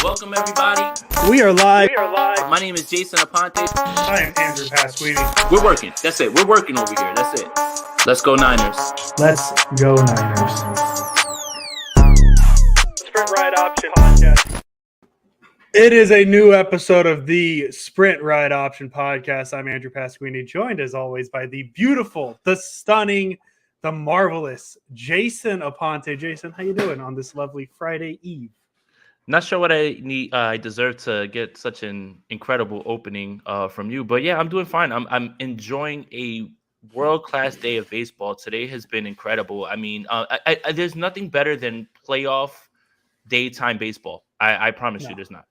Welcome, everybody. We are live. My name is Jason Aponte. I am Andrew Pasquini. We're working. That's it. We're working over here. That's it. Let's go Niners. Let's go Niners. Sprint Ride Option Podcast. It is a new episode of the Sprint Ride Option Podcast. I'm Andrew Pasquini, joined as always by the beautiful, the stunning, the marvelous Jason Aponte. Jason, how you doing on this lovely Friday Eve? Not sure what I need. I deserve to get such an incredible opening from you, but yeah, I'm doing fine. I'm enjoying a world-class day of baseball. Today has been incredible. I mean, there's nothing better than playoff daytime baseball. I promise you, there's not.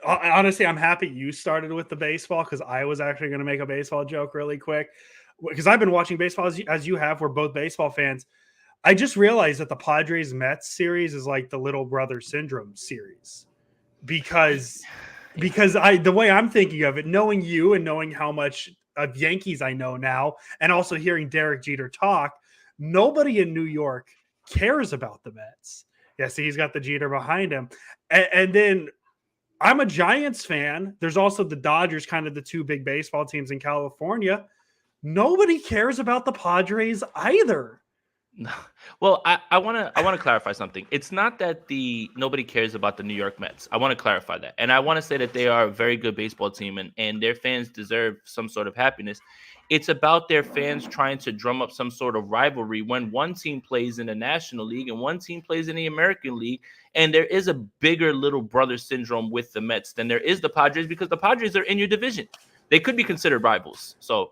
Honestly, I'm happy you started with the baseball because I was actually going to make a baseball joke really quick because I've been watching baseball as you have. We're both baseball fans. I just realized that the Padres-Mets series is like the little brother syndrome series because the way I'm thinking of it, knowing you and knowing how much of Yankees I know now, and also hearing Derek Jeter talk, nobody in New York cares about the Mets. Yeah, see, he's got the Jeter behind him. And then I'm a Giants fan. There's also the Dodgers, kind of the two big baseball teams in California. Nobody cares about the Padres either. Well, I want to clarify something. It's not that nobody cares about the New York Mets. I want to clarify that. And I want to say that they are a very good baseball team and their fans deserve some sort of happiness. It's about their fans trying to drum up some sort of rivalry when one team plays in the National League and one team plays in the American League. And there is a bigger little brother syndrome with the Mets than there is the Padres because the Padres are in your division. They could be considered rivals. So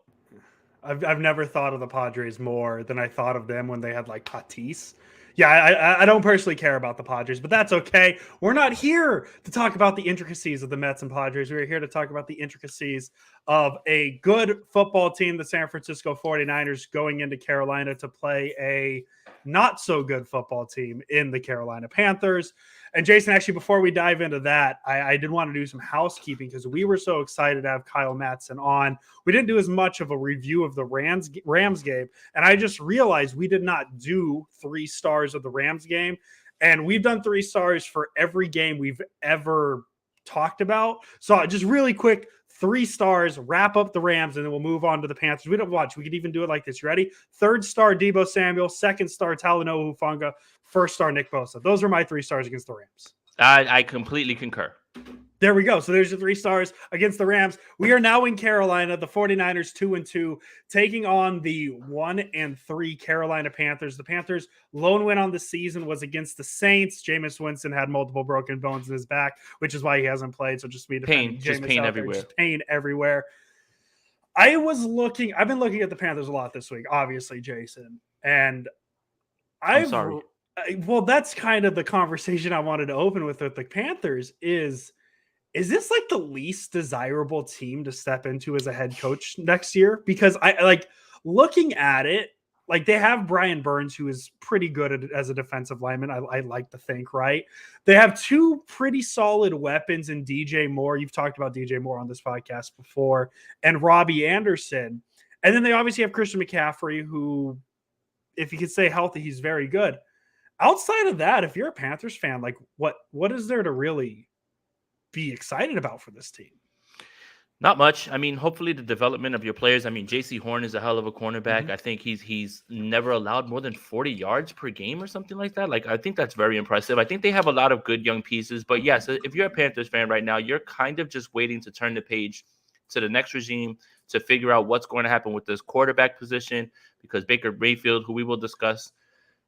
I've never thought of the Padres more than I thought of them when they had like Tatis. Yeah, I don't personally care about the Padres, but that's okay. We're not here to talk about the intricacies of the Mets and Padres. We're here to talk about the intricacies of a good football team, the San Francisco 49ers, going into Carolina to play a not so good football team in the Carolina Panthers. And Jason, actually, before we dive into that, I did want to do some housekeeping because we were so excited to have Kyle Madsen on. We didn't do as much of a review of the Rams game. And I just realized we did not do 3 stars of the Rams game. And we've done 3 stars for every game we've ever talked about. So just really quick, 3 stars, wrap up the Rams, and then we'll move on to the Panthers. We don't watch. We could even do it like this. You ready? 3rd star, Deebo Samuel. 2nd star, Talanoa Hufanga. 1st star, Nick Bosa. Those are my 3 stars against the Rams. I completely concur. There we go. So there's your 3 stars against the Rams. We are now in Carolina. The 49ers 2-2, taking on the 1-3 Carolina Panthers. The Panthers' lone win on the season was against the Saints. Jameis Winston had multiple broken bones in his back, which is why he hasn't played. So just be pain, just pain everywhere. Just pain everywhere. I've been looking at the Panthers a lot this week, obviously, Jason. And I'm sorry. Well, that's kind of the conversation I wanted to open with the Panthers is this like the least desirable team to step into as a head coach next year? Because I like looking at it, like they have Brian Burns, who is pretty good as a defensive lineman. I like to think, right? They have 2 pretty solid weapons in DJ Moore. You've talked about DJ Moore on this podcast before, and Robbie Anderson. And then they obviously have Christian McCaffrey, who, if you could say healthy, he's very good. Outside of that, if you're a Panthers fan, like what is there to really be excited about for this team? Not much. I mean, hopefully the development of your players. I mean, J.C. Horn is a hell of a cornerback. Mm-hmm. I think he's never allowed more than 40 yards per game or something like that. Like, I think that's very impressive. I think they have a lot of good young pieces. But yes, if you're a Panthers fan right now, you're kind of just waiting to turn the page to the next regime to figure out what's going to happen with this quarterback position because Baker Mayfield, who we will discuss,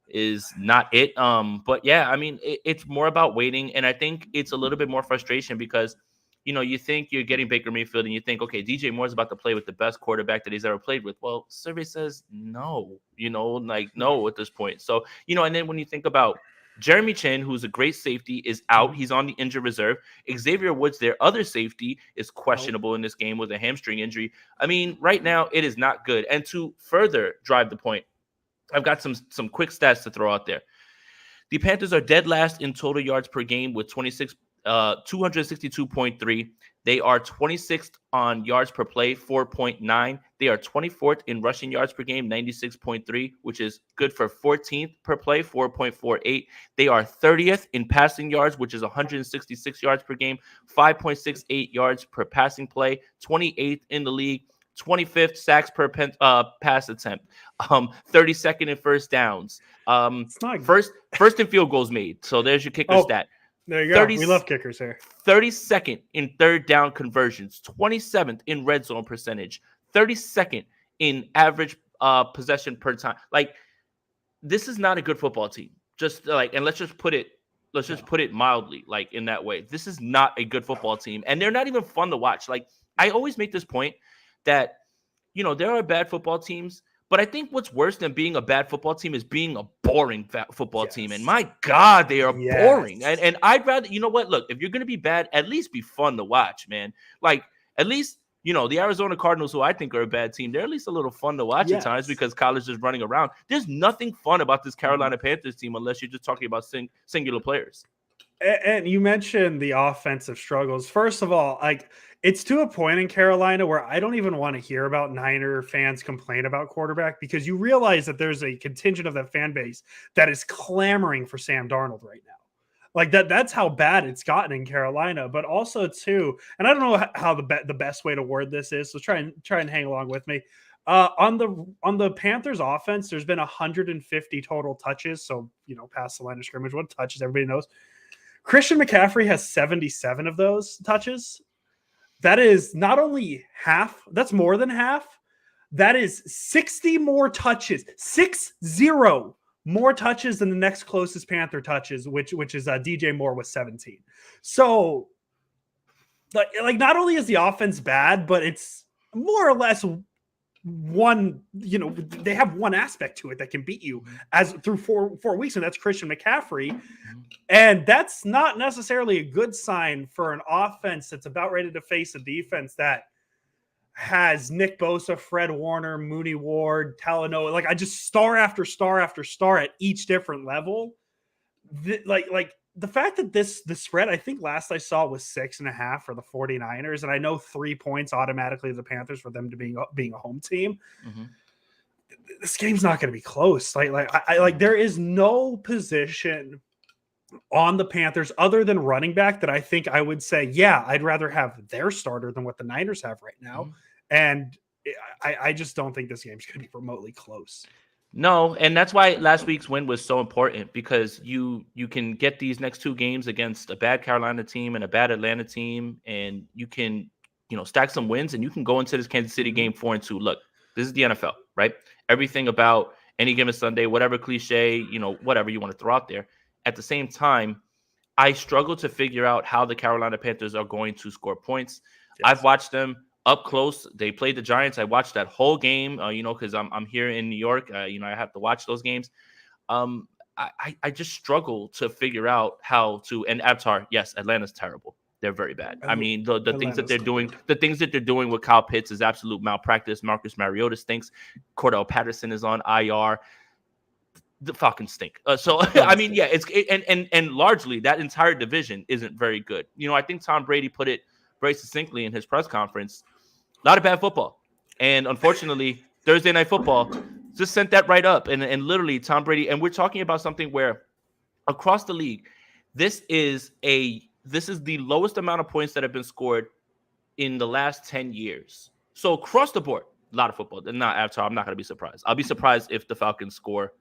is not it. But yeah, I mean, it's more about waiting. And I think it's a little bit more frustration because, you know, you think you're getting Baker Mayfield and you think, okay, DJ Moore's about to play with the best quarterback that he's ever played with. Well, survey says no, no at this point. So, and then when you think about Jeremy Chin, who's a great safety, is out. He's on the injured reserve. Xavier Woods, their other safety, is questionable in this game with a hamstring injury. I mean, right now it is not good. And to further drive the point, I've got some quick stats to throw out there. The Panthers are dead last in total yards per game with 262.3. They are 26th on yards per play, 4.9. They are 24th in rushing yards per game, 96.3, which is good for 14th per play, 4.48. They are 30th in passing yards, which is 166 yards per game, 5.68 yards per passing play, 28th in the league, 25th sacks per pass attempt, 32nd in first downs, first in field goals made. So there's your kicker stat. There you go. We love kickers here. 32nd in third down conversions, 27th in red zone percentage, 32nd in average possession per time. Like, this is not a good football team. And let's just put it mildly, like, in that way. This is not a good football team, and they're not even fun to watch. Like, I always make this point that, there are bad football teams, but I think what's worse than being a bad football team is being a boring football team. And my God, they are boring. And I'd rather, look, if you're going to be bad, at least be fun to watch, man. Like, at least, the Arizona Cardinals, who I think are a bad team, they're at least a little fun to watch at times because college is running around. There's nothing fun about this Carolina Panthers team unless you're just talking about singular players. And you mentioned the offensive struggles. First of all, like, it's to a point in Carolina where I don't even want to hear about Niner fans complain about quarterback, because you realize that there's a contingent of that fan base that is clamoring for Sam Darnold right now. Like, that's how bad it's gotten in Carolina. But also, too, and I don't know how the best way to word this is, so try and hang along with me. On the Panthers offense, there's been 150 total touches. So, past the line of scrimmage, what touches everybody knows. Christian McCaffrey has 77 of those touches. That is not only half, that's more than half. That is 60 more touches, 60 more touches than the next closest Panther touches, which is DJ Moore with 17. So, like, not only is the offense bad, but it's more or less one, they have one aspect to it that can beat you as through four weeks, and that's Christian McCaffrey. And that's not necessarily a good sign for an offense that's about ready to face a defense that has Nick Bosa, Fred Warner, Mooney Ward, Talanoa, like, I just star after star after star at each different level. Like the fact that the spread, I think last I saw was 6.5 for the 49ers. And I know 3 points automatically to the Panthers for them to being a home team. Mm-hmm. This game's not going to be close. Like there is no position on the Panthers other than running back that I think I would say, yeah, I'd rather have their starter than what the Niners have right now. Mm-hmm. And I just don't think this game's going to be remotely close. No, and that's why last week's win was so important, because you can get these next 2 games against a bad Carolina team and a bad Atlanta team, and you can, stack some wins, and you can go into this Kansas City game 4-2. Look, this is the NFL, right? Everything about any given Sunday, whatever cliche, whatever you want to throw out there. At the same time, I struggle to figure out how the Carolina Panthers are going to score points. Yes. I've watched them up close. They played the Giants. I watched that whole game, because I'm here in New York. I have to watch those games. I just struggle to figure out how to. And Avatar, yes, Atlanta's terrible. They're very bad. I mean, the things that they're doing, with Kyle Pitts is absolute malpractice. Marcus Mariota stinks. Cordell Patterson is on IR. The Falcons stink. I mean, yeah, and largely that entire division isn't very good. I think Tom Brady put it very succinctly in his press conference. A lot of bad football. And unfortunately, Thursday Night Football just sent that right up. And literally Tom Brady, and we're talking about something where across the league, this is the lowest amount of points that have been scored in the last 10 years. So across the board, a lot of football. I'm not going to be surprised. I'll be surprised if the Falcons score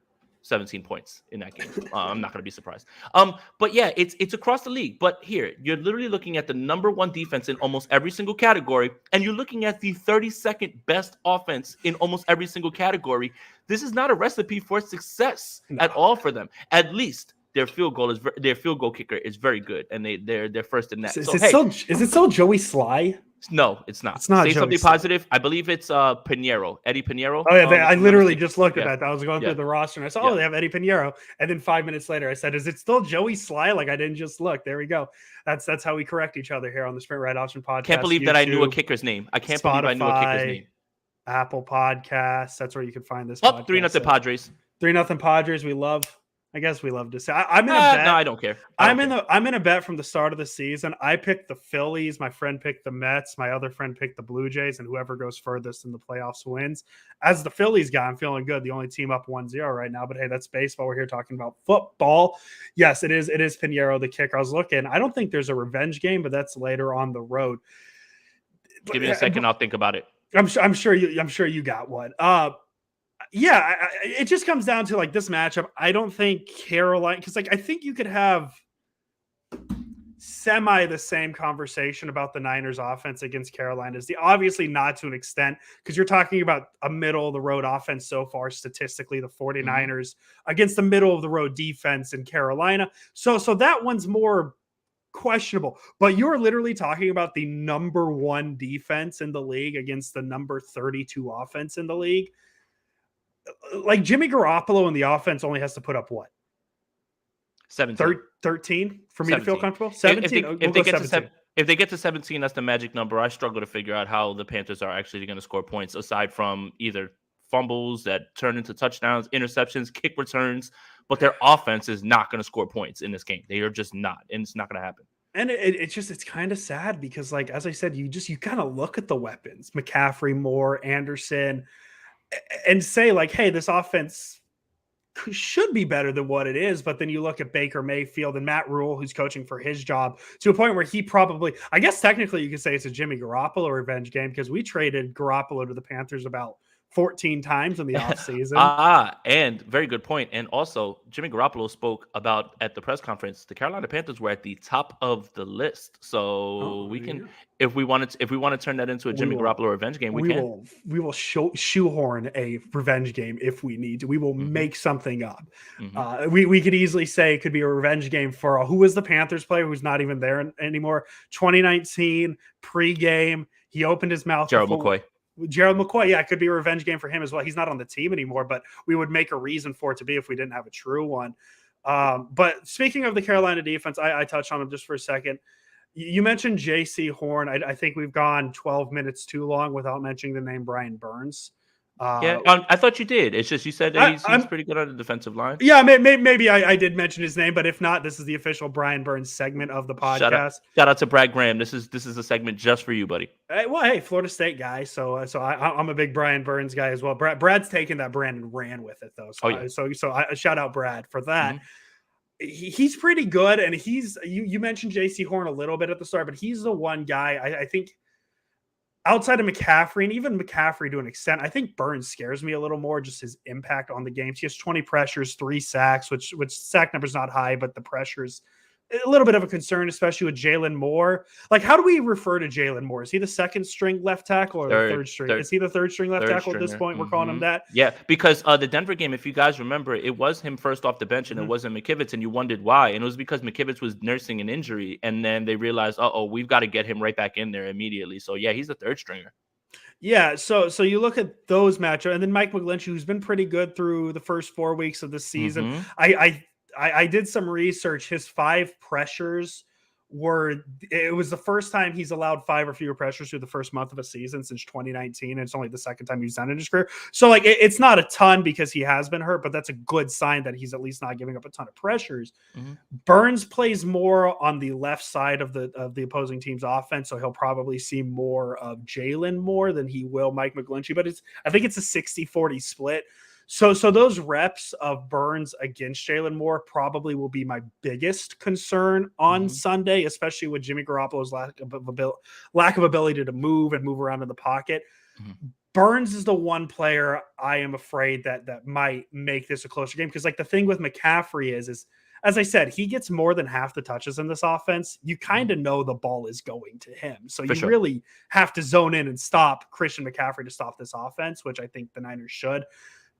17 points in that game. I'm not going to be surprised. But yeah, it's across the league. But here, you're literally looking at the number 1 defense in almost every single category, and you're looking at the 32nd best offense in almost every single category. This is not a recipe for success at all for them. At least their field goal kicker is very good, and they're first in that. Is it still Joey Sly? No, it's not. It's not. Say something positive. I believe it's Pinheiro, Eddie Pinheiro. Oh yeah, I literally just looked at that. I was going through the roster and I saw, they have Eddie Pinheiro. And then 5 minutes later, I said, "Is it still Joey Sly?" Like, I didn't just look. There we go. That's how we correct each other here on the Sprint Right Option podcast. Can't believe that I knew a kicker's name. I can't believe I knew a kicker's name. Apple Podcasts. That's where you can find this. 3-0 Padres. 3-0 Padres. We love I guess we love to say. I'm in a bet. No, I don't care. I'm in a bet from the start of the season. I picked the Phillies. My friend picked the Mets. My other friend picked the Blue Jays, and whoever goes furthest in the playoffs wins. As the Phillies guy, I'm feeling good. The only team up 1-0 right now. But hey, that's baseball. We're here talking about football. Yes, it is. It is Pinheiro, the kicker. I was looking. I don't think there's a revenge game, but that's later on the road. Give me a second. I'll think about it. I'm sure you got one. Yeah, it just comes down to like this matchup. I don't think Carolina, because like I think you could have semi the same conversation about the Niners offense against Carolina's. Obviously not to an extent, because you're talking about a middle of the road offense so far statistically, the 49ers against the middle of the road defense in Carolina. So that one's more questionable, but you're literally talking about the number 1 defense in the league against the number 32 offense in the league. Like Jimmy Garoppolo in the offense only has to put up what? 17. 13 for me 17. to feel comfortable. 17. If they get to 17, that's the magic number. I struggle to figure out how the Panthers are actually going to score points aside from either fumbles that turn into touchdowns, interceptions, kick returns, but their offense is not going to score points in this game. They are just not, and it's not going to happen. And it's kind of sad because, like, as I said, you kind of look at the weapons, McCaffrey, Moore, Anderson, and say like, hey, this offense should be better than what it is. But then you look at Baker Mayfield and Matt Rule, who's coaching for his job, to a point where he probably, I guess technically you could say it's a Jimmy Garoppolo revenge game, because we traded Garoppolo to the Panthers about 14 times in the offseason. And very good point. And also, Jimmy Garoppolo spoke about at the press conference, the Carolina Panthers were at the top of the list. So we can, if we want to turn that into a Jimmy Garoppolo revenge game, we can. We will shoehorn a revenge game if we need to. We will make something up. We could easily say it could be a revenge game for who was the Panthers player who's not even there anymore. 2019 pregame, he opened his mouth. Gerald McCoy. Yeah, it could be a revenge game for him as well. He's not on the team anymore, but we would make a reason for it to be if we didn't have a true one. But speaking of the Carolina defense, I touched on him just for a second. You mentioned J.C. Horn. I think we've gone 12 minutes too long without mentioning the name Brian Burns. I thought you did. It's just you said that he's pretty good on the defensive line. Yeah, maybe I did mention his name, but if not, this is the official Brian Burns segment of the podcast. Shout out to Brad Graham. This is a segment just for you, buddy. Hey, Florida State guy, so I'm a big Brian Burns guy as well. Brad's taken that brand and ran with it though. So I shout out Brad for that. He's pretty good, and you mentioned J.C. Horn a little bit at the start, but he's the one guy I think outside of McCaffrey, and even McCaffrey to an extent, I think Burns scares me a little more, just his impact on the games. He has 20 pressures, 3 sacks, which sack number's not high, but the pressure's a little bit of a concern, especially with Jalen Moore. Like, how do we refer to Jalen Moore? Is he the second string left tackle or the third string? Is he the third string left tackle at this point? We're calling him that. Yeah, because the Denver game, if you guys remember, it was him first off the bench and it wasn't McKivitz, and you wondered why. And it was because McKivitz was nursing an injury, and then they realized, we've got to get him right back in there immediately. So yeah, he's the third stringer. Yeah, so you look at those matchups, and then Mike McGlinchey, who's been pretty good through the first 4 weeks of the season. I did some research. His 5 pressures it was the first time he's allowed 5 or fewer pressures through the first month of a season since 2019. And it's only the second time he's done it in his career. So like, it's not a ton because he has been hurt, but that's a good sign that he's at least not giving up a ton of pressures. Burns plays more on the left side of the opposing team's offense. So he'll probably see more of Jalen Moore than he will Mike McGlinchey, but I think it's a 60-40 split. So those reps of Burns against Jalen Moore probably will be my biggest concern on Sunday, especially with Jimmy Garoppolo's lack of ability to move around in the pocket. Burns is the one player I am afraid that might make this a closer game, because like the thing with McCaffrey is as I said, he gets more than half the touches in this offense. You kind of know the ball is going to him. So you really have to zone in and stop Christian McCaffrey to stop this offense, which I think the Niners should.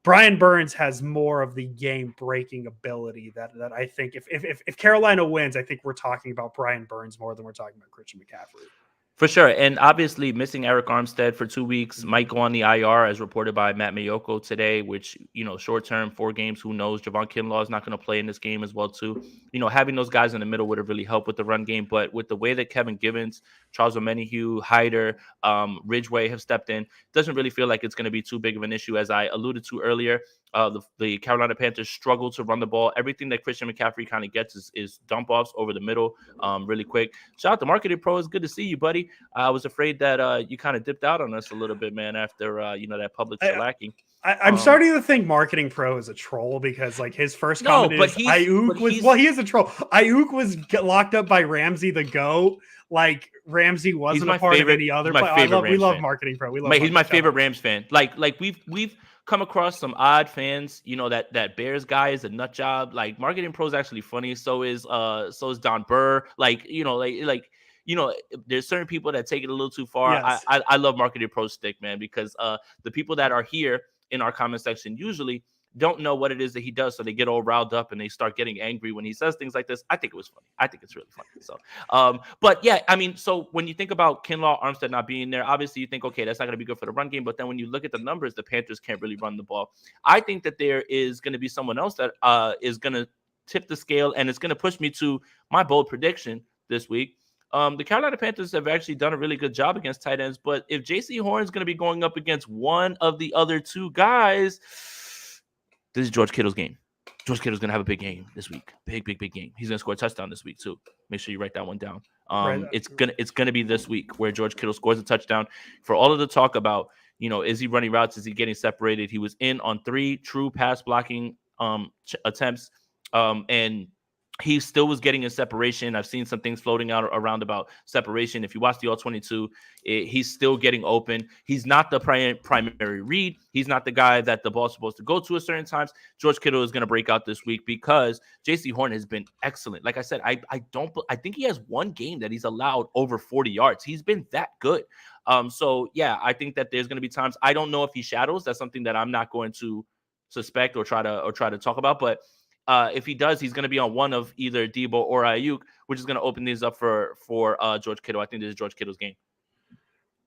Brian Burns has more of the game-breaking ability that I think if Carolina wins, I think we're talking about Brian Burns more than we're talking about Christian McCaffrey. For sure. And obviously missing Eric Armstead for 2 weeks, might go on the IR as reported by Matt Mayoko today, which, short-term, 4 games, who knows? Javon Kinlaw is not going to play in this game as well, too. Having those guys in the middle would have really helped with the run game. But with the way that Kevin Givens, Charles Omenihu, Hyder, Ridgeway have stepped in, it doesn't really feel like it's going to be too big of an issue. As I alluded to earlier, The Carolina Panthers struggle to run the ball. Everything that Christian McCaffrey kind of gets is dump offs over the middle, really quick. Shout out to Marketing Pro. It's good to see you, buddy. I was afraid that you kind of dipped out on us a little bit, man, after that public shellacking. I'm starting to think Marketing Pro is a troll because like his first comment is Ayuk he is a troll. Ayuk was locked up by Ramsey the GOAT. Like Ramsey wasn't a part of any other play. We love Marketing Pro. He's my favorite Rams fan. Like we've come across some odd fans. That Bears guy is a nut job. Like Marketing Pro is actually funny. So is Don Burr. There's certain people that take it a little too far. Yes. I love Marketing Pro stick, man, because the people that are here in our comment section usually don't know what it is that he does, so they get all riled up and they start getting angry when he says things like this. I think it was funny. I think it's really funny. So, but yeah, I mean, so when you think about Kinlaw, Armstead not being there, obviously you think, okay, that's not going to be good for the run game. But then when you look at the numbers, the Panthers can't really run the ball. I think that there is going to be someone else that is going to tip the scale, and it's going to push me to my bold prediction this week. The Carolina Panthers have actually done a really good job against tight ends, but if J.C. Horn is going to be going up against one of the other two guys, this is George Kittle's game. George Kittle's going to have a big game this week. Big game. He's going to score a touchdown this week too. Make sure you write that one down. It's gonna be this week where George Kittle scores a touchdown. For all of the talk about, is he running routes? Is he getting separated? He was in on 3 true pass blocking attempts, and he still was getting a separation. I've seen some things floating out around about separation. If you watch the All-22, he's still getting open. He's not the primary read. He's not the guy that the ball's supposed to go to at certain times. George Kittle is going to break out this week because J.C. Horn has been excellent. Like I said, I think he has one game that he's allowed over 40 yards. He's been that good. So yeah, I think that there's going to be times. I don't know if he shadows. That's something that I'm not going to suspect or try to talk about, but if he does, he's going to be on one of either Debo or Ayuk, which is going to open these up for George Kittle. I think this is George Kittle's game.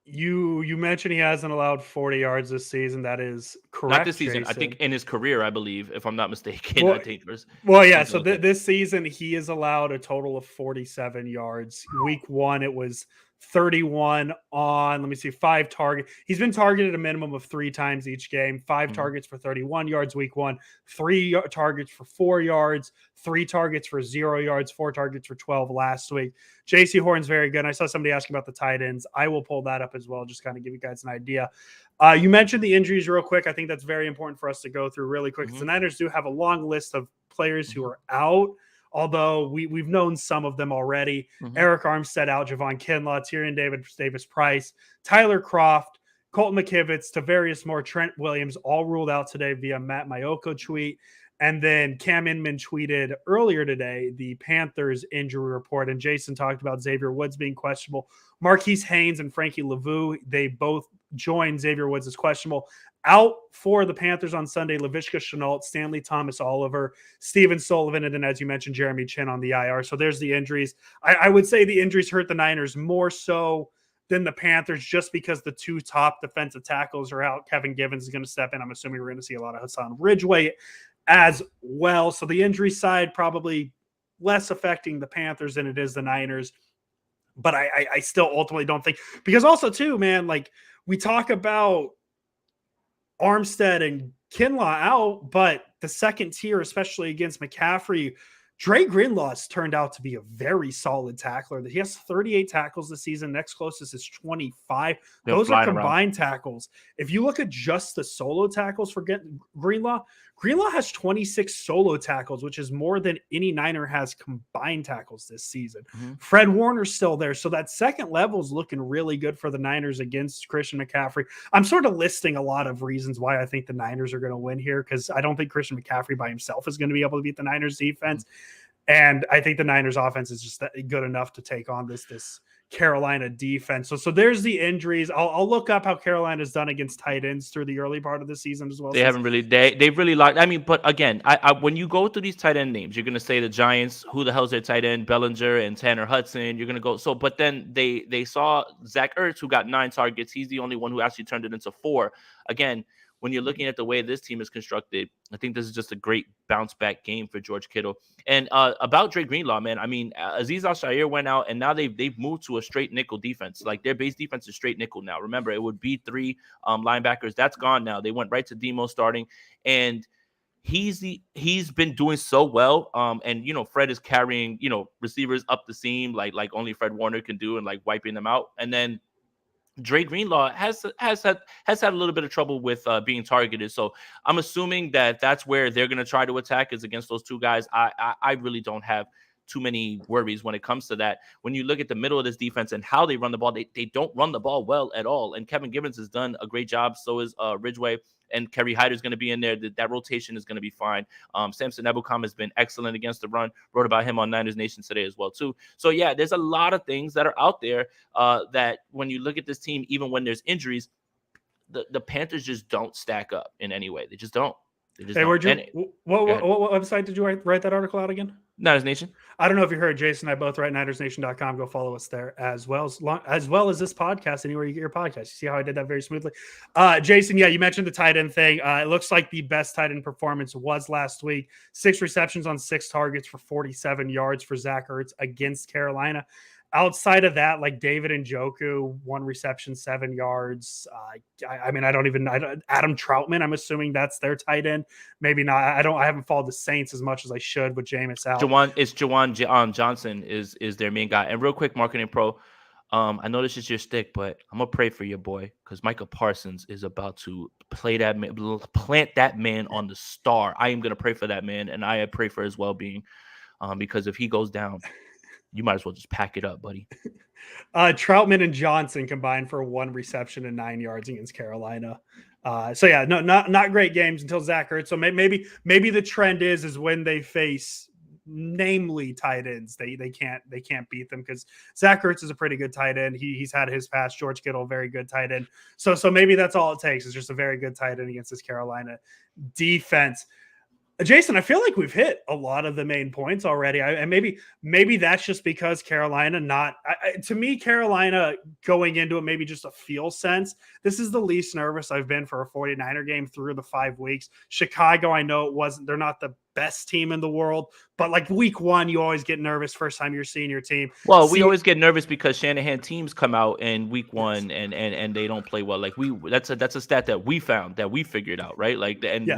You mentioned he hasn't allowed 40 yards this season. That is correct. Not this season. Jason. I think in his career, I believe, if I'm not mistaken. So this season he has allowed a total of 47 yards. Week 1, it was 31 on, 5 targets. He's been targeted a minimum of 3 times each game. 5 targets for 31 yards week 1, 3 targets for 4 yards, 3 targets for 0 yards, 4 targets for 12 last week. J.C. Horn's very good. And I saw somebody asking about the tight ends. I will pull that up as well, just kind of give you guys an idea. You mentioned the injuries real quick. I think that's very important for us to go through really quick. The Niners do have a long list of players who are out, although we've known some of them already. Eric Armstead out, Javon Kinlaw, Tyrion Davis-Price, Tyler Kroft, Colton McKivitz, Tavarius Moore, Trent Williams, all ruled out today via Matt Mayoko tweet. And then Cam Inman tweeted earlier today the Panthers injury report, and Jason talked about Xavier Woods being questionable. Marquise Haynes and Frankie Lavu, they both joined Xavier Woods as questionable. Out for the Panthers on Sunday, Laviska Shenault, Stanley Thomas Oliver, Steven Sullivan, and then, as you mentioned, Jeremy Chin on the IR. So there's the injuries. I would say the injuries hurt the Niners more so than the Panthers just because the 2 top defensive tackles are out. Kevin Givens is going to step in. I'm assuming we're going to see a lot of Hassan Ridgeway as well. So the injury side probably less affecting the Panthers than it is the Niners. But I still ultimately don't think, because also too, man, like we talk about Armstead and Kinlaw out, but the second tier, especially against McCaffrey, Dre Greenlaw's turned out to be a very solid tackler. He has 38 tackles this season. Next closest is 25. Those are combined tackles. If you look at just the solo tackles for Greenlaw has 26 solo tackles, which is more than any Niner has combined tackles this season. Fred Warner's still there. So that second level is looking really good for the Niners against Christian McCaffrey. I'm sort of listing a lot of reasons why I think the Niners are going to win here, because I don't think Christian McCaffrey by himself is going to be able to beat the Niners defense. And I think the Niners offense is just good enough to take on this Carolina defense. So there's the injuries. I'll look up how Carolina's done against tight ends through the early part of the season as well. They've really locked. I mean, but again, I when you go through these tight end names, you're gonna say the Giants, who the hell's their tight end? Bellinger and Tanner Hudson. You're gonna go but then they saw Zach Ertz, who got 9 targets. He's the only one who actually turned it into 4. Again, when you're looking at the way this team is constructed, I think this is just a great bounce back game for George Kittle. And about Dre Greenlaw, man, I mean, Azeez Al-Shaair went out, and now they've moved to a straight nickel defense. Like their base defense is straight nickel now. Remember, it would be 3 linebackers. That's gone now. They went right to Demo starting, and he's been doing so well. And Fred is carrying receivers up the seam like only Fred Warner can do, and like wiping them out. And then Dre Greenlaw has had a little bit of trouble with being targeted. So I'm assuming that that's where they're going to try to attack, is against those two guys. I really don't have too many worries when it comes to that. When you look at the middle of this defense and how they run the ball, they don't run the ball well at all. And Kevin Gibbons has done a great job. So is Ridgeway, and Kerry Hyder's going to be in there. That rotation is going to be fine. Samson Ebukam has been excellent against the run. Wrote about him on Niners Nation today as well too. So yeah, there's a lot of things that are out there that when you look at this team, even when there's injuries, the Panthers just don't stack up in any way. They just don't. Hey, what website did you write that article out again? Niners Nation. I don't know if you heard Jason and I both write NinersNation.com. Go follow us there as well as this podcast, anywhere you get your podcast. You see how I did that very smoothly? Jason, yeah, you mentioned the tight end thing. It looks like the best tight end performance was last week. 6 receptions on 6 targets for 47 yards for Zach Ertz against Carolina. Outside of that, like David Njoku, 1 reception, 7 yards. Adam Troutman, I'm assuming that's their tight end. Maybe not. I haven't followed the Saints as much as I should with Jameis out. Jawan Johnson is their main guy. And real quick, Marketing Pro, I know this is your stick, but I'm gonna pray for your boy, because Micah Parsons is about to plant that man on the star. I am gonna pray for that man, and I pray for his well-being, because if he goes down, you might as well just pack it up, buddy. Troutman and Johnson combined for 1 reception and 9 yards against Carolina. Not great games until Zach Ertz. So maybe the trend is when they face namely tight ends, they can't beat them, because Zach Ertz is a pretty good tight end. He's had his past. George Kittle, very good tight end. So maybe that's all it takes, is just a very good tight end against this Carolina defense. Jason, I feel like we've hit a lot of the main points already. And maybe that's just because Carolina to me, Carolina going into it, maybe just a feel sense. This is the least nervous I've been for a 49er game through the 5 weeks. Chicago, I know they're not the best team in the world, but like week 1, you always get nervous first time you're seeing your team. Well, we always get nervous because Shanahan teams come out in week 1 and they don't play well. Like that's a stat that we found, that we figured out, right? Like, and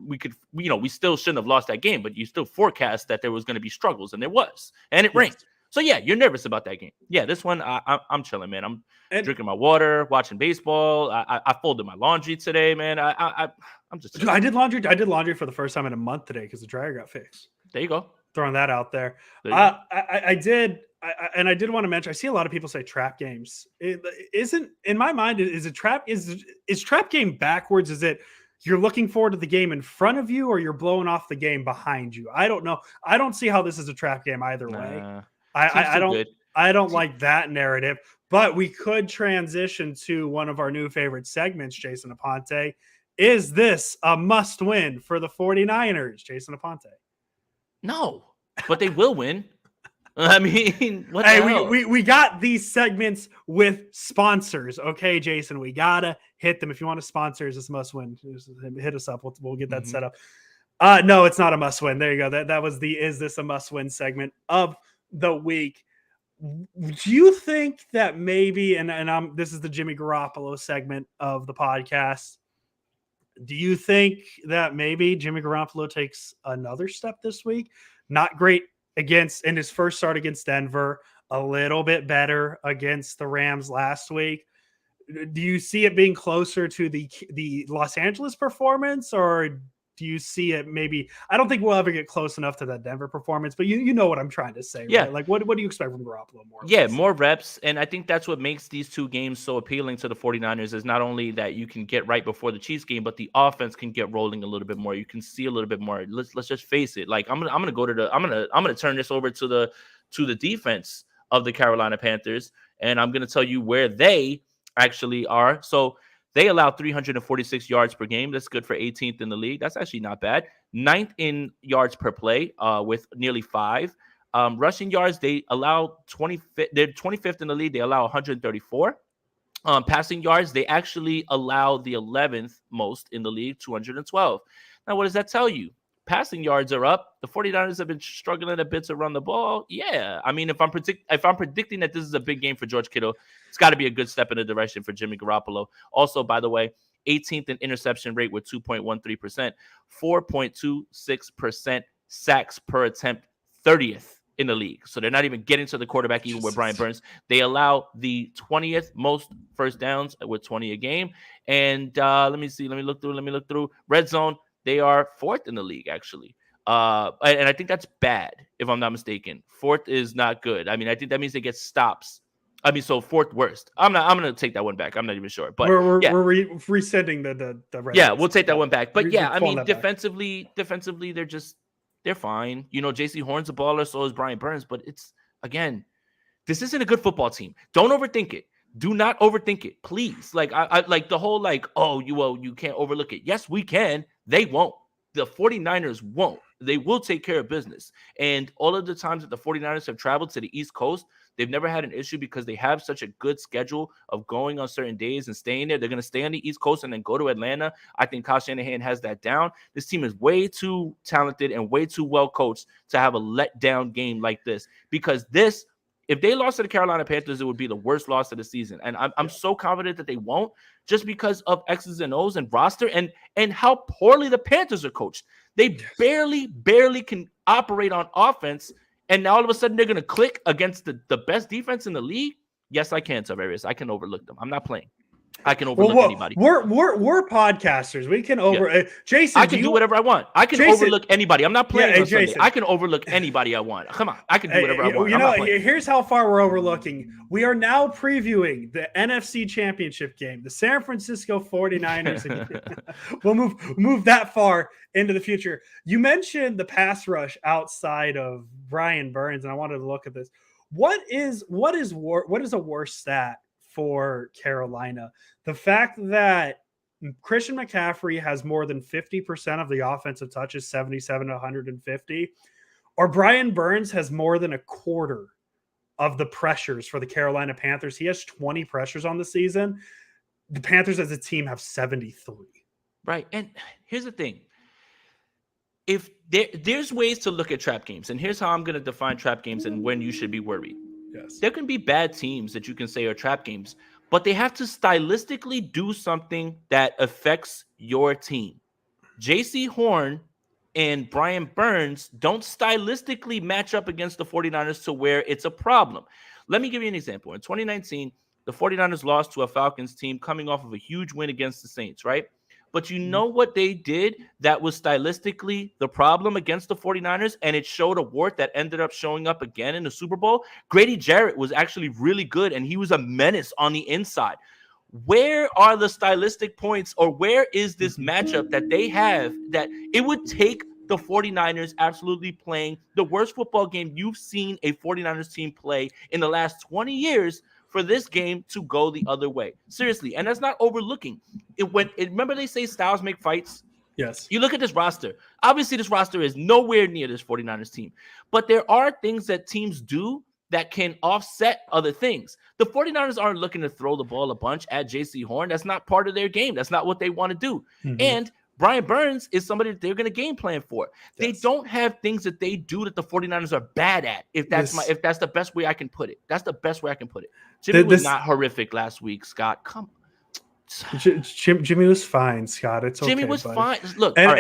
we could, we still shouldn't have lost that game, but you still forecast that there was going to be struggles, and there was, and it rained. So yeah, you're nervous about that game. Yeah, this one I'm chilling, man. I'm drinking my water, watching baseball. I folded my laundry today, man. I'm just chilling. I did laundry for the first time in a month today because the dryer got fixed. There you go. Throwing that out there. I did want to mention, I see a lot of people say trap games. It isn't, in my mind, is trap game backwards? Is it you're looking forward to the game in front of you, or you're blowing off the game behind you? I don't know. I don't see how this is a trap game either way. I don't like that narrative, but we could transition to one of our new favorite segments, Jason Aponte. Is this a must win for the 49ers, Jason Aponte? No, but they will win. I mean, what the hell? We got these segments with sponsors. Okay, Jason, we gotta hit them. If you want to sponsor us, this must win. Hit us up. We'll get that set up. No, it's not a must win. There you go. That was the "Is this a must win" segment of the week. Do you think that maybe, and this is the Jimmy Garoppolo segment of the podcast, do you think that maybe Jimmy Garoppolo takes another step this week? Not great in his first start against Denver, a little bit better against the Rams last week. Do you see it being closer to the Los Angeles performance, or do you see it maybe? I don't think we'll ever get close enough to that Denver performance, but you know what I'm trying to say, yeah. Right? Like, what do you expect from Garoppolo more? Yeah, more reps. And I think that's what makes these two games so appealing to the 49ers, is not only that you can get right before the Chiefs game, but the offense can get rolling a little bit more. You can see a little bit more. Let's just face it. Like, I'm gonna turn this over to the defense of the Carolina Panthers, and I'm gonna tell you where they actually are. So they allow 346 yards per game. That's good for 18th in the league. That's actually not bad. 9th in yards per play, with nearly 5. Rushing yards, they allow 25th. They're 25th in the league. They allow 134. Passing yards, they actually allow the 11th most in the league, 212. Now, what does that tell you? Passing yards are up. The 49ers have been struggling a bit to run the ball. Yeah. I mean, if I'm predicting that this is a big game for George Kittle, it's got to be a good step in the direction for Jimmy Garoppolo. Also, by the way, 18th in interception rate with 2.13%, 4.26% sacks per attempt, 30th in the league. So they're not even getting to the quarterback, even with Brian Burns. They allow the 20th most first downs with 20 a game. And let me look through. Red zone, they are 4th in the league, actually. And I think that's bad, if I'm not mistaken. 4th is not good. I mean, I think that means they get stops. I mean, so 4th worst. I'm gonna take that one back. I'm not even sure, but we're resending the red. Yeah, we'll take that one back. But yeah, I mean, defensively, they're fine. You know, JC Horn's a baller, so is Brian Burns. But it's, again, this isn't a good football team. Don't overthink it. Do not overthink it, please. Like I like the whole you can't overlook it. Yes, we can. They won't. The 49ers won't. They will take care of business. And all of the times that the 49ers have traveled to the East Coast, they've never had an issue because they have such a good schedule of going on certain days and staying there. They're going to stay on the East Coast and then go to Atlanta. I think Kyle Shanahan has that down. This team is way too talented and way too well coached to have a letdown game like this, because if they lost to the Carolina Panthers, it would be the worst loss of the season. And I'm so confident that they won't, just because of X's and O's and roster and how poorly the Panthers are coached. They barely can operate on offense. And now all of a sudden they're going to click against the best defense in the league. Yes, I can, Tavarius. I can overlook them. I'm not playing. I can overlook anybody. We're podcasters. We can Jason. I can do whatever I want. I can overlook anybody. I'm not playing on Sunday. Jason. I can overlook anybody I want. Come on, I can do whatever I want. You know, here's how far we're overlooking. We are now previewing the NFC Championship game, the San Francisco 49ers. We'll move that far into the future. You mentioned the pass rush outside of Brian Burns, and I wanted to look at this. What is a worse stat for Carolina? The fact that Christian McCaffrey has more than 50% of the offensive touches, 77 to 150, or Brian Burns has more than a quarter of the pressures for the Carolina Panthers. He has 20 pressures on the season. The Panthers as a team have 73. Right. And here's the thing. If there's ways to look at trap games, and here's how I'm going to define trap games and when you should be worried. Yes. There can be bad teams that you can say are trap games, but they have to stylistically do something that affects your team. JC Horn and Brian Burns don't stylistically match up against the 49ers to where it's a problem. Let me give you an example. In 2019, the 49ers lost to a Falcons team coming off of a huge win against the Saints, right? But you know what they did that was stylistically the problem against the 49ers, and it showed a wart that ended up showing up again in the Super Bowl? Grady Jarrett was actually really good, and he was a menace on the inside. Where are the stylistic points, or where is this matchup that they have that it would take the 49ers absolutely playing the worst football game you've seen a 49ers team play in the last 20 years for this game to go the other way? Seriously. And that's not overlooking it. Remember they say styles make fights. Yes. You look at this roster. Obviously, this roster is nowhere near this 49ers team, but there are things that teams do that can offset other things. The 49ers aren't looking to throw the ball a bunch at JC Horn. That's not part of their game. That's not what they want to do. Mm-hmm. And Brian Burns is somebody that they're going to game plan for. Yes. They don't have things that they do that the 49ers are bad at. If that's the best way I can put it. That's the best way I can put it. Jimmy was not horrific last week, Scott. Come on. Jimmy was fine, Scott. It's okay. Jimmy was fine. Look, real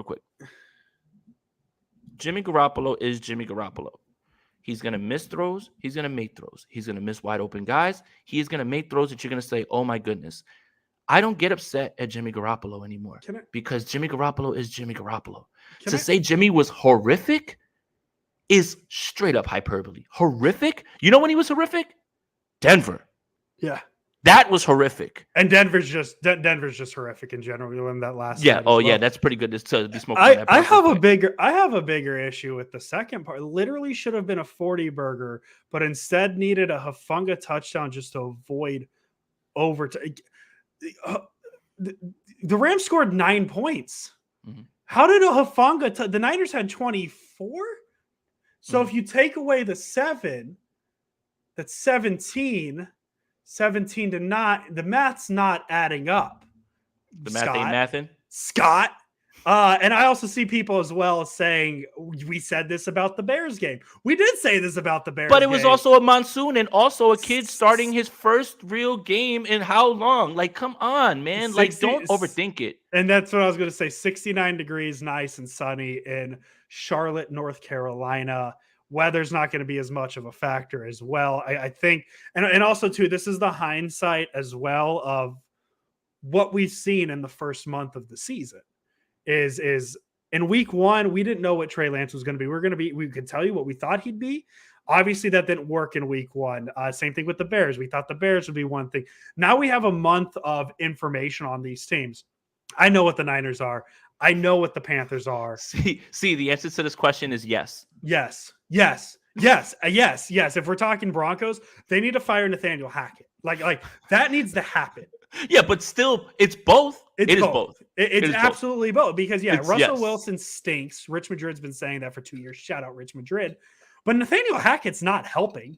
quick. Jimmy Garoppolo is Jimmy Garoppolo. He's going to miss throws. He's going to make throws. He's going to miss wide open guys. He is going to make throws that you're going to say, oh my goodness. I don't get upset at Jimmy Garoppolo anymore because Jimmy Garoppolo is Jimmy Garoppolo. Say Jimmy was horrific is straight up hyperbole. Horrific? You know when he was horrific? Denver. Yeah. That was horrific. And Denver's just horrific in general. You win that last. Yeah. Oh, yeah. That's pretty good to be smoking. I have a bigger issue with the second part. It literally should have been a 40 burger, but instead needed a Hufanga touchdown just to avoid overtime. The Rams scored 9 points. Mm-hmm. How did a Hufanga? The Niners had 24. So if you take away the 7, that's 17. 17 to 9. The math's not adding up. The math ain't mathing. Scott, And I also see people as well saying we said this about the Bears game. We did say this about the Bears But it was game. also a monsoon and also a kid starting his first real game in how long? Like, come on, man. Like, don't overthink it. And that's what I was going to say. 69 degrees, nice and sunny in Charlotte, North Carolina. Weather's not going to be as much of a factor as well. I think, and also too, this is the hindsight as well of what we've seen in the first month of the season. Is in week 1, we didn't know what Trey Lance was going to be. We could tell you what we thought he'd be. Obviously, that didn't work in week 1. Same thing with the Bears. We thought the Bears would be one thing. Now we have a month of information on these teams. I know what the Niners are. I know what the Panthers are. See, the answer to this question is yes. Yes. If we're talking Broncos, they need to fire Nathaniel Hackett. Like that needs to happen. Yeah, but still, it's both. It is both. It's absolutely both because Russell Wilson stinks. Rich Madrid's been saying that for 2 years. Shout out Rich Madrid. But Nathaniel Hackett's not helping.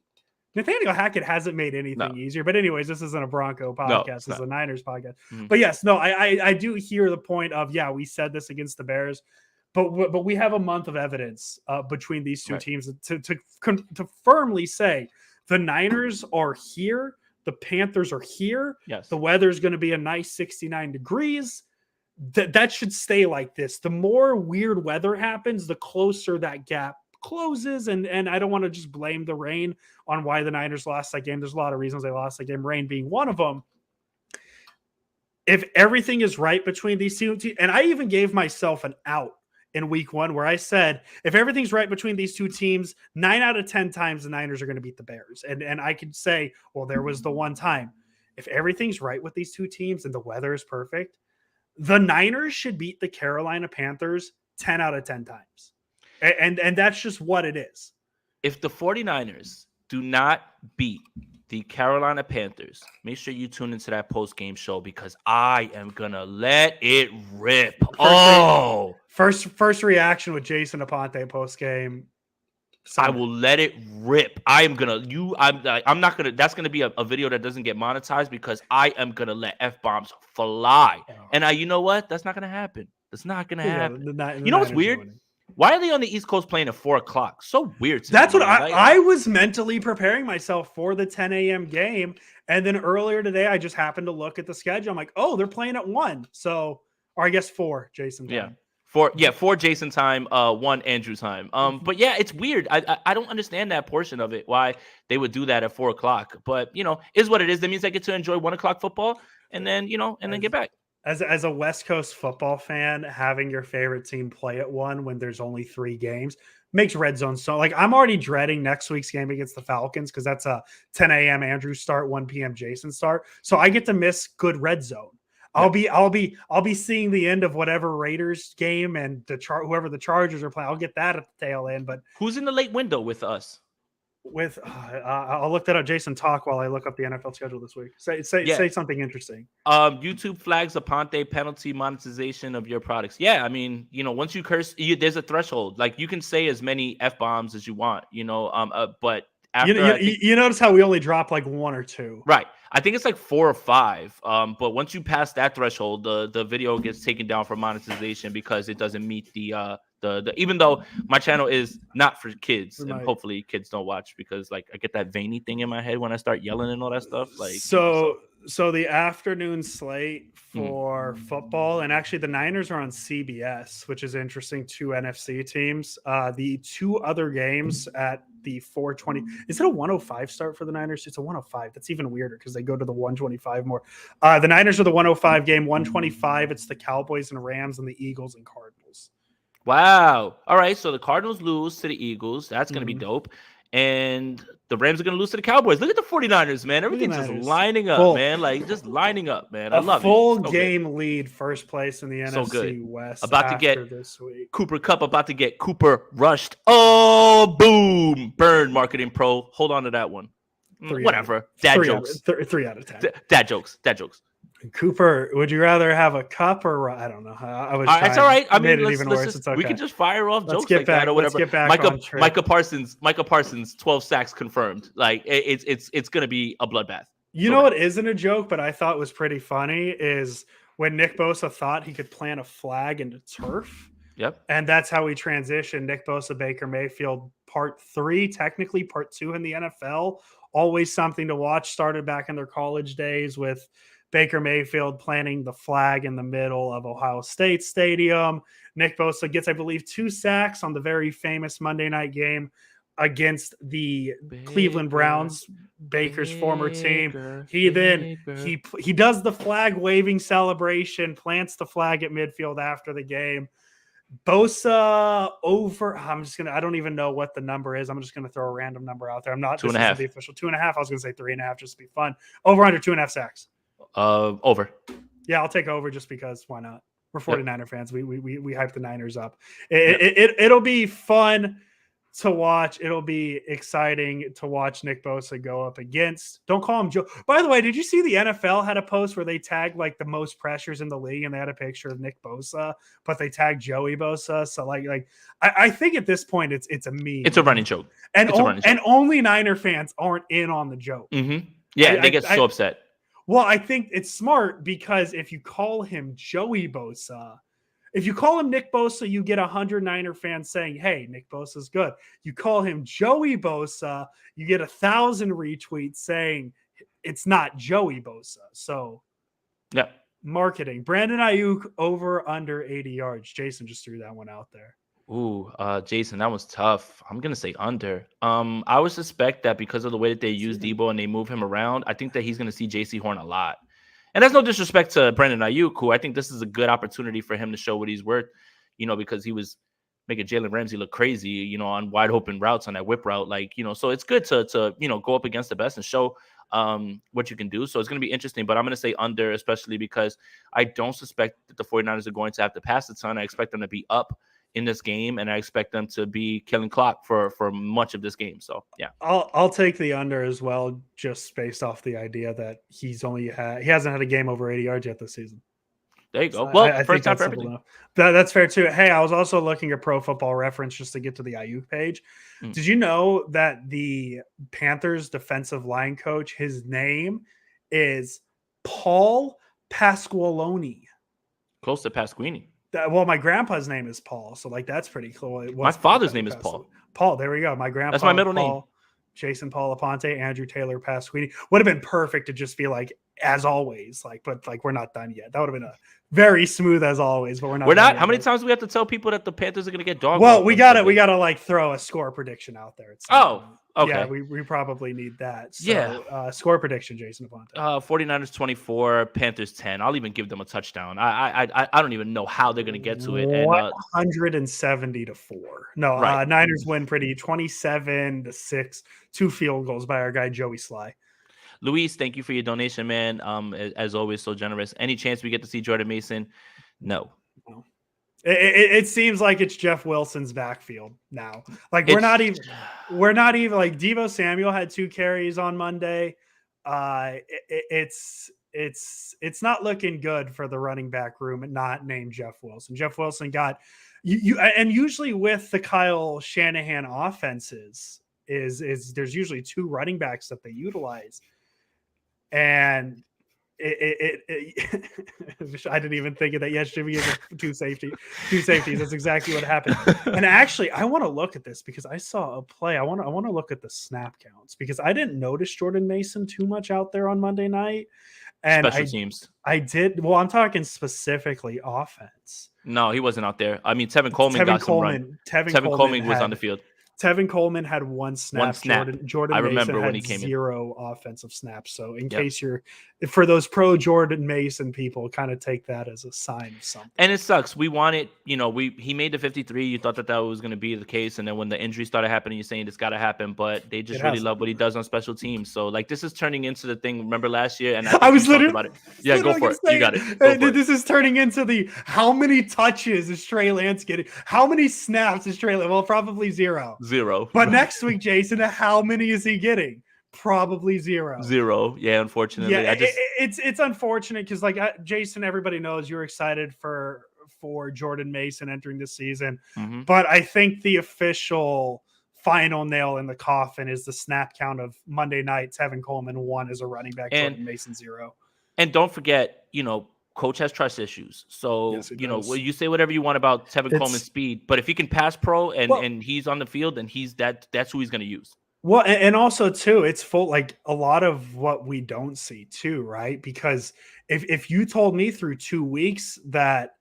Nathaniel Hackett hasn't made anything easier. But anyways, this isn't a Bronco podcast. This is a Niners podcast. Mm-hmm. But yes, I do hear the point of, we said this against the Bears. But we have a month of evidence between these two teams to firmly say the Niners are here. The Panthers are here. Yes. The weather's going to be a nice 69 degrees. That should stay like this. The more weird weather happens, the closer that gap closes. And I don't want to just blame the rain on why the Niners lost that game. There's a lot of reasons they lost that game, rain being one of them. If everything is right between these two teams, and I even gave myself an out in week 1 where I said, if everything's right between these two teams, 9 out of 10 times the Niners are going to beat the Bears. And I could say, well, there was the one time. If everything's right with these two teams and the weather is perfect, the Niners should beat the Carolina Panthers 10 out of 10 times. And that's just what it is. If the 49ers do not beat the Carolina Panthers, make sure you tune into that post-game show because I am going to let it rip. First reaction with Jason Aponte post-game. I will let it rip. I'm not going to, that's going to be a video that doesn't get monetized because I am going to let F-bombs fly. And you know what? That's not going to happen. That's not going to happen. You know what's weird? Winning. Why are they on the East Coast playing at 4:00? So weird. That's what I was mentally preparing myself for the 10 a.m. game. And then earlier today, I just happened to look at the schedule. I'm like, oh, they're playing at 1. So, or I guess 4, Jason time. 4 Jason time, 1 Andrew time. But yeah, it's weird. I don't understand that portion of it, why they would do that at 4:00. But, is what it is. That means I get to enjoy 1:00 football and then, then get back. As a West Coast football fan, having your favorite team play at 1 when there's only 3 games makes red zone so I'm already dreading next week's game against the Falcons because that's a 10 a.m. Andrew start, 1 p.m. Jason start. So I get to miss good red zone. I'll be seeing the end of whatever Raiders game and whoever the Chargers are playing. I'll get that at the tail end. But who's in the late window with us? I'll look that up. Jason, talk while I look up the NFL schedule this week. Say something interesting. YouTube flags Aponte penalty monetization of your products. Yeah, I mean, once you curse, there's a threshold. Like you can say as many F-bombs as you want. But after you notice how we only drop like 1 or 2, right? I think it's like 4 or 5. But once you pass that threshold, the video gets taken down for monetization because it doesn't meet the even though my channel is not for kids, and hopefully kids don't watch because like I get that veiny thing in my head when I start yelling and all that stuff. Like so the afternoon slate for football, and actually the Niners are on CBS, which is interesting. 2 NFC teams. The 2 other games at the 4:20. Is it a 105 start for the Niners? It's a 105. That's even weirder because they go to the 125 more. The Niners are the 105 game. 125. It's the Cowboys and Rams and the Eagles and Cardinals. Wow. All right. So the Cardinals lose to the Eagles. That's going to be dope. And the Rams are going to lose to the Cowboys. Look at the 49ers, man. Everything's just lining up, man. Like, just lining up, man. I love it. Full game lead, first place in the NFC West. About to get this week. Cooper Kupp, about to get Cooper rushed. Oh, boom. Burn, Marketing Pro. Hold on to that one. Whatever. Dad jokes. 3 out of 10. Dad jokes. Cooper, would you rather have a cup or I don't know? I was. It's all right. I mean, we can just fire off jokes like that or whatever. Let's get back Micah Parsons, 12 sacks confirmed. Like it's going to be a bloodbath. You know what isn't a joke, but I thought was pretty funny is when Nick Bosa thought he could plant a flag into turf. Yep. And that's how we transitioned. Nick Bosa, Baker Mayfield, part 3, technically part 2 in the NFL. Always something to watch. Started back in their college days with Baker Mayfield planting the flag in the middle of Ohio State Stadium. Nick Bosa gets, I believe, 2 sacks on the very famous Monday night game against the Cleveland Browns, Baker's former team. He does the flag waving celebration, plants the flag at midfield after the game. Bosa over. I don't even know what the number is. I'm just going to throw a random number out there. I'm not. 2.5. The official 2.5. I was going to say 3.5 just to be fun. Over under 2.5 sacks. Over. Yeah, I'll take over just because. Why not? We're 49er fans. We hype the Niners up. It'll be fun to watch. It'll be exciting to watch Nick Bosa go up against. Don't call him Joe. By the way, did you see the NFL had a post where they tagged like the most pressures in the league, and they had a picture of Nick Bosa, but they tagged Joey Bosa. So I think at this point it's a meme. It's a running joke. And only Niner fans aren't in on the joke. Mm-hmm. Yeah, they get so upset. Well, I think it's smart because if you call him Joey Bosa, if you call him Nick Bosa, you get 100 Niner fans saying, hey, Nick Bosa's good. You call him Joey Bosa, you get 1,000 retweets saying it's not Joey Bosa. So, yeah, marketing. Brandon Ayuk over under 80 yards. Jason just threw that one out there. Ooh, Jason, that was tough. I'm gonna say under. I would suspect that because of the way that they use Debo and they move him around, I think that he's gonna see JC Horn a lot. And that's no disrespect to Brandon Ayuk, who I think this is a good opportunity for him to show what he's worth, because he was making Jalen Ramsey look crazy, on wide open routes on that whip route. So it's good to go up against the best and show what you can do. So it's going to be interesting, but I'm going to say under, especially because I don't suspect that the 49ers are going to have to pass a ton. I expect them to be up in this game, and I expect them to be killing clock for much of this game. So yeah, I'll take the under as well, just based off the idea that he hasn't had a game over 80 yards yet this season. There you go. So I first time for everything. That's fair too. Hey, I was also looking at Pro Football Reference just to get to the Ayuk page. Did you know that the Panthers defensive line coach, his name is Paul Pasqualoni? Close to Pasquini. Well, my grandpa's name is Paul, so that's pretty cool. My father's name is Paul. Paul, there we go. My grandpa. That's my middle name. Jason Paul Aponte, Andrew Taylor Pasquini. Would have been perfect to just be as always, but we're not done yet. That would have been a very smooth as always, but we're not. We're not. How many times do we have to tell people that the Panthers are going to get dog? Well, we gotta throw a score prediction out there. Okay. Yeah, we probably need that. So, yeah. Score prediction, Jason Aponte. 49ers 24, Panthers 10. I'll even give them a touchdown. I don't even know how they're going to get to it. And 170-4. No, right. Niners win pretty 27-6. 2 field goals by our guy Joey Sly. Luis, thank you for your donation, man. As always, so generous. Any chance we get to see Jordan Mason? No. It seems like it's Jeff Wilson's backfield now. We're not even Deebo Samuel had 2 carries on Monday. It's not looking good for the running back room and not named Jeff Wilson. Jeff Wilson got you and usually with the Kyle Shanahan offenses is there's usually 2 running backs that they utilize. And I didn't even think of that. Yes, Jimmy is 2 safeties. That's exactly what happened. And actually, I want to look at this because I saw a play. I want to look at the snap counts because I didn't notice Jordan Mason too much out there on Monday night. And special teams. I did. Well, I'm talking specifically offense. No, he wasn't out there. I mean, Tevin Coleman got some run. Tevin Coleman was on the field. Tevin Coleman had 1 snap. Jordan I remember Mason when had he came 0 offensive snaps. So in case for those pro Jordan Mason people, kind of take that as a sign of something. And it sucks. We wanted, he made the 53. You thought that was going to be the case. And then when the injury started happening, you're saying it's got to happen. But they just really love what he does on special teams. So this is turning into the thing. Remember last year? And I was literally about it. Yeah, go for it. You got it. This is turning into the how many touches is Trey Lance getting? How many snaps is Trey Lance? Well, probably 0. But next week, Jason, how many is he getting? Probably 0. 0. Yeah, unfortunately. Yeah, it's unfortunate because Jason, everybody knows you're excited for Jordan Mason entering the season. Mm-hmm. But I think the official final nail in the coffin is the snap count of Monday night. Tevin Coleman 1 as a running back, Jordan Mason 0. And don't forget, coach has trust issues. So, Yes, he you know, does. well, you say whatever you want about Tevin Coleman's speed, but if he can pass pro and he's on the field, then that's who he's going to use. Well, and also too, it's full like a lot of what we don't see too, right? Because if you told me through 2 weeks that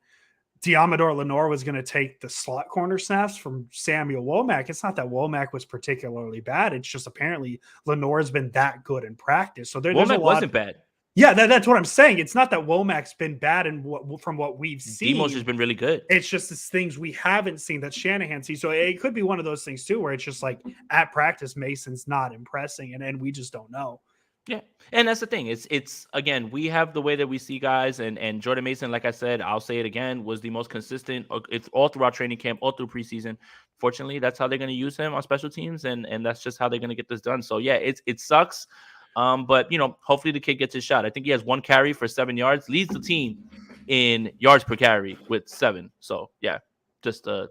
Diamador Lenore was going to take the slot corner snaps from Samuel Womack, it's not that Womack was particularly bad. It's just apparently Lenore's been that good in practice. So there's a lot. Wasn't bad. Yeah, that's what I'm saying. It's not that Womack's been bad in from what we've seen. Demos has been really good. It's just these things we haven't seen that Shanahan sees. So it could be one of those things too, where it's just like at practice, Mason's not impressing, and we just don't know. Yeah, and that's the thing. It's again, we have the way that we see guys, and Jordan Mason, like I said, I'll say it again, was the most consistent. It's all throughout training camp, all through preseason. Fortunately, that's how they're going to use him on special teams, and that's just how they're going to get this done. So yeah, it sucks. But you know, hopefully the kid gets his shot. I think he has 1 carry for 7 yards, leads the team in yards per carry with 7. So yeah, just a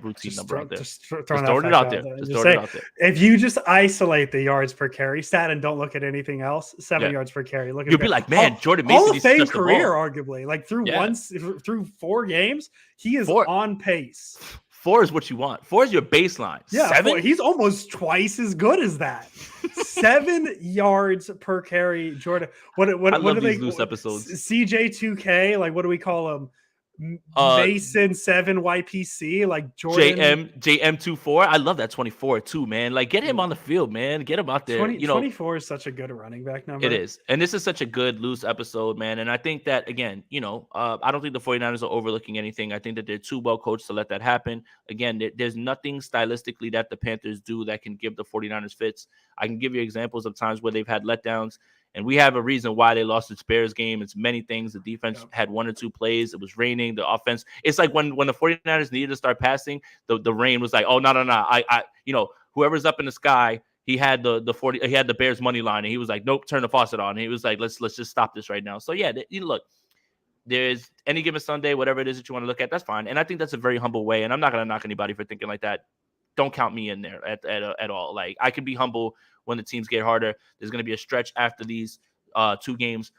routine number out there. Just throwing it out there. Just throwing it out there. If you just isolate the yards per carry stat and don't look at anything else, 7 yards per carry. Look at you'll be like, man, Jordan Mason. Hall of Fame career, arguably, like through through 4 games, he is on pace. 4 is what you want. 4 is your baseline. Yeah, 7? He's almost twice as good as that. 7 yards per carry, Jordan. What love are these they? loose episodes. CJ2K, like what do we call him? Mason 7 YPC, like Jordan JM24. I love that 24 too, man. Like get him on the field, man. Get him out there. 24 is such a good running back number. It is. And this is such a good loose episode, man. And I think that again, I don't think the 49ers are overlooking anything. I think that they're too well coached to let that happen. Again, there's nothing stylistically that the Panthers do that can give the 49ers fits. I can give you examples of times where they've had letdowns. And we have a reason why they lost the Bears game. It's many things. The defense had 1 or 2 plays. It was raining. The offense. It's like when the 49ers needed to start passing, the rain was like, oh, no. I whoever's up in the sky, he had he had the Bears money line, and he was like, nope, turn the faucet on. And he was like, let's just stop this right now. So yeah, look, there's any given Sunday, whatever it is that you want to look at, that's fine. And I think that's a very humble way. And I'm not gonna knock anybody for thinking like that. Don't count me in there at all. Like I can be humble when the teams get harder. There's going to be a stretch after these 2 games.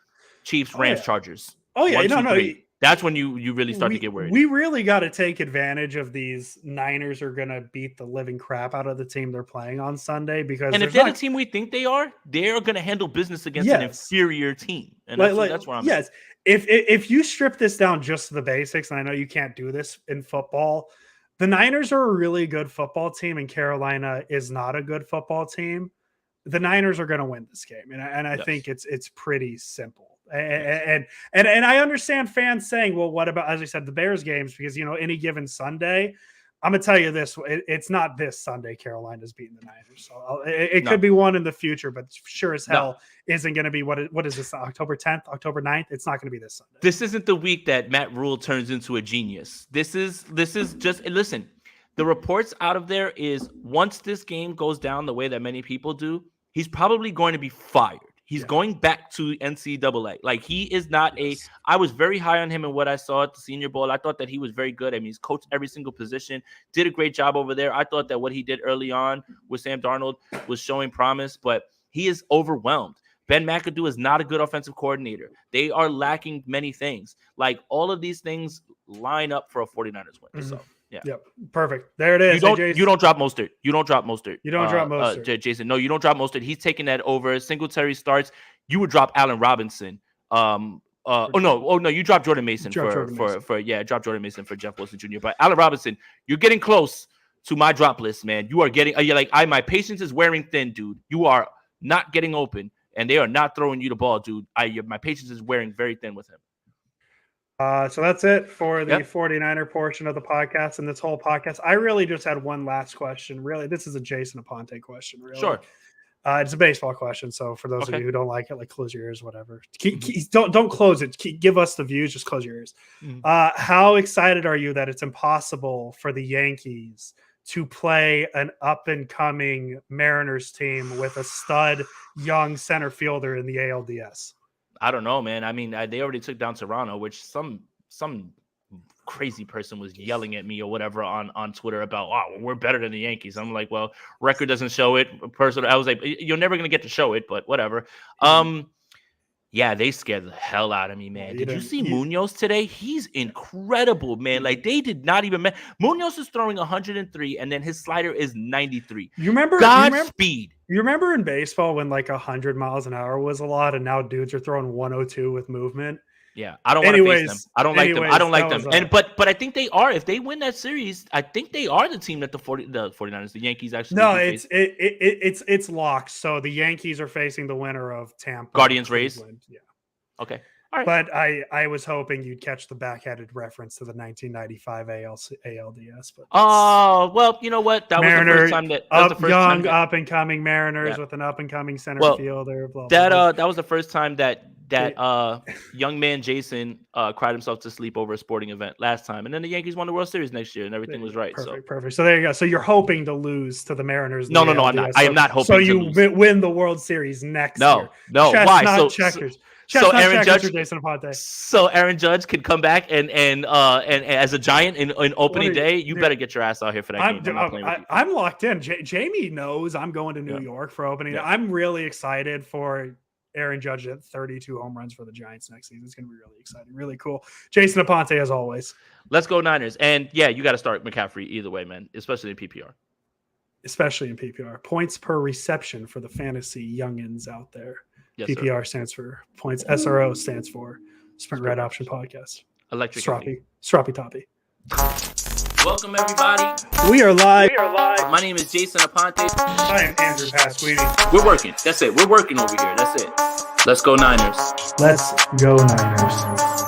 Chiefs, Rams, Chargers. Oh yeah, 1, 2, 3. That's when you really start to get worried. We really got to take advantage of these. Niners are going to beat the living crap out of the team they're playing on Sunday because if they're the team we think they are going to handle business against an inferior team. And that's where I'm. Yes, at. If you strip this down just to the basics, and I know you can't do this in football. The Niners are a really good football team, and Carolina is not a good football team. The Niners are going to win this game, and I think it's pretty simple. And I understand fans saying, "Well, what about?" As I said, the Bears games, because any given Sunday, I'm gonna tell you this: it's not this Sunday. Carolina's beating the Niners, so it could be one in the future, but sure as hell isn't going to be what is this? October 10th, October 9th. It's not going to be this Sunday. This isn't the week that Matt Rule turns into a genius. This is just listen. The reports out of there is once this game goes down the way that many people do, he's probably going to be fired. He's going back to NCAA. Like he is not I was very high on him in what I saw at the Senior Bowl. I thought that he was very good. I mean, he's coached every single position, did a great job over there. I thought that what he did early on with Sam Darnold was showing promise, but he is overwhelmed. Ben McAdoo is not a good offensive coordinator. They are lacking many things. Like all of these things line up for a 49ers win. Mm-hmm. So. Yeah. Yep. Perfect. There it is. You don't drop Mostert. You don't drop Mostert. Jason. No, you don't drop Mostert. He's taking that over. Singletary starts. You would drop Allen Robinson. You drop Jordan Mason drop Jordan Mason for Jeff Wilson Jr. But Allen Robinson, you're getting close to my drop list, man. You are getting my patience is wearing thin, dude. You are not getting open, and they are not throwing you the ball, dude. My patience is wearing very thin with him. So that's it for the 49er portion of the podcast and this whole podcast. I really just had one last question. Really, this is a Jason Aponte question. Really. Sure. It's a baseball question. So for those of you who don't like it, close your ears, whatever. Don't close it. Give us the views. Just close your ears. Mm-hmm. How excited are you that it's impossible for the Yankees to play an up-and-coming Mariners team with a stud young center fielder in the ALDS? I don't know, man. I mean, they already took down Toronto, which some crazy person was yelling at me or whatever on Twitter about, we're better than the Yankees. I'm like, well, record doesn't show it. I was like, you're never going to get to show it, but whatever. Yeah, they scared the hell out of me, man. You Did you didn't- see you- Munoz today? He's incredible, man. Like they did not even. Munoz is throwing 103, and then his slider is 93. You remember? Godspeed. You remember in baseball when like 100 miles an hour was a lot, and now dudes are throwing 102 with movement. Yeah, I don't want to face them. I don't like them. I don't like that them. was And but I think they are. If they win that series, I think they are the team that the 49ers, the Yankees actually. No, do it's face. it's locked. So the Yankees are facing the winner of Tampa Guardians and Rays? Cleveland. Yeah. Okay. All right. But I was hoping you'd catch the backhanded reference to the 1995 ALDS. But Well, you know what? That was the first time that was the first time that, up and coming Mariners Yeah. with an up and coming center fielder. Blah, that blah, blah. that was the first time that young man Jason cried himself to sleep over a sporting event last time, and then the Yankees won the World Series next year, and everything was right. Perfect. So there you go. So you're hoping to lose to the Mariners. No, I'm not. I am not hoping. So to you lose. win the World Series next year. No. Chestnut Why? Checkers. So Aaron Judge, or Jason Aponte. So Aaron Judge can come back and as a Giant in opening day. You better get your ass out here for that game. I'm locked in. Jamie knows I'm going to New York for opening. Yeah. I'm really excited for Aaron Judge at 32 home runs for the Giants next season. It's going to be really exciting, really cool. Jason Aponte, as always. Let's go Niners. And yeah, you got to start McCaffrey either way, man, especially in PPR. Especially in PPR. Points per reception for the fantasy youngins out there. Yes, PPR stands for points. SRO stands for Sprint Red Option Podcast. Electric. Strappy Toppy. Welcome, everybody. We are live. My name is Jason Aponte. I am Andrew Pasquini. We're working. That's it. We're working over here. That's it. Let's go Niners. Let's go Niners.